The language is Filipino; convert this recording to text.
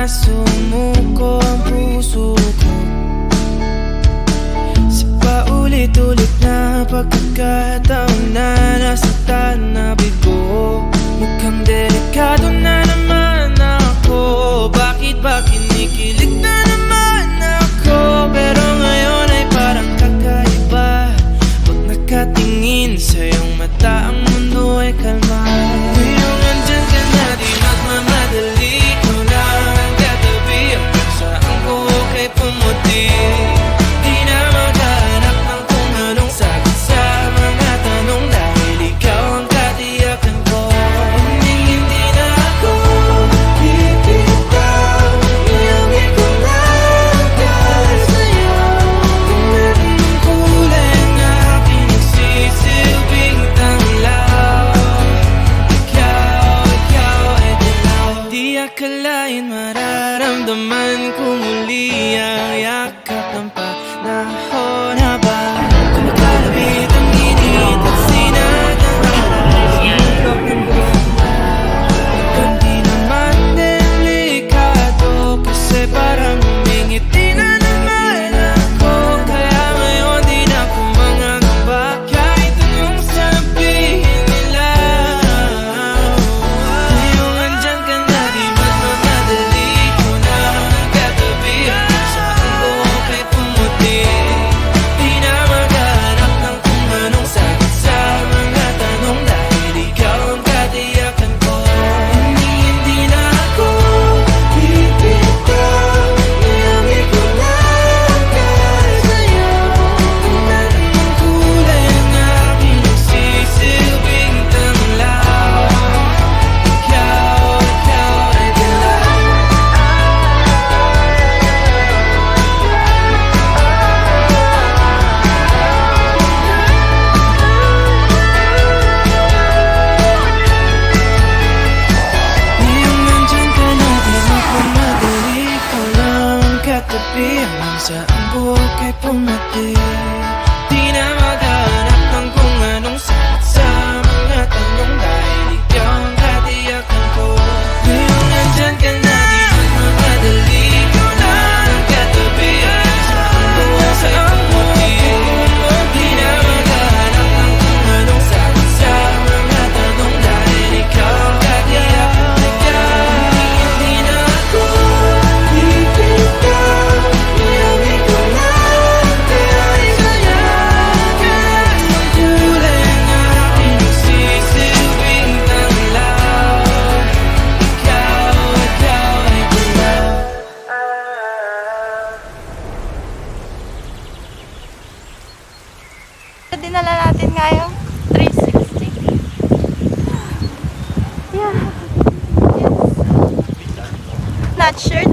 sumuko ang puso ko sa paulit-ulit na pagkakataon na nasaktan na bigo. Mukhang delikado na naman ako. Bakit ba kinikilig na naman ako? Pero ngayon ay parang kakaiba. Pag nakatingin sa iyong mata, ang mundo ay kalma. Ngayong andyan ka na, di magmamadali. Ikaw lang ang katabi, hanggang saan ko kay pumuti. Di na maghahanap ng kung anong sagot sa mga tanong, dahil ikaw ang katiyakan ko. Hindi na ako bibitaw, iangin ko lang dahil sa'yo. Kung meron ng kulay ang aking nagsisilbing tanglaw, ikaw ay dilaw. Di akalain mararamdaman ko muli ang yakap ng panahon habang kumakalapit ang init at sinag ng araw. Sumulok ng buwan, kundi naman delikado, kasi parang humingiti na naman ako. Kaya ngayon di na ako mangangamba, kahit anong sabihin nila. Ngayong andyan ka na, di magmamadali. Ikaw na ang katabi, hanggang saan ko kay pumuti. Di na maghahanap ng kung anong sagot sa mga tanong, dahil ikaw ang katiyakan ko. Hindi na ako bibitaw, iangin ko lang dahil sa'yo. Kung meron ng kulay ang aking nagsisilbing tanglaw, ikaw ay dilaw. Ngayong nandyan ka na, di magmamadali. Ikaw lang ang katabi, hanggang saan buhok ay pumati. Di na maghahanap ng kung anong sagot sa mga tanong, dahil ikaw ang katiyakan ko. Ngayong nandyan ka na, di magmamadali. Ikaw lang ang katabi, hanggang saan buhok ay pumati. Di na maghahanap ng kung anong sagot sa mga tanong, dahil ikaw ang katiyakan ko. Hindi na ako bibitaw, iangin ko lang dahil sa'yo. Kahit ang kulay ang aking nagsisilbing tanglaw, ikaw ay dilaw. Dinala natin ngayong 360. Yeah. Yes. Not sure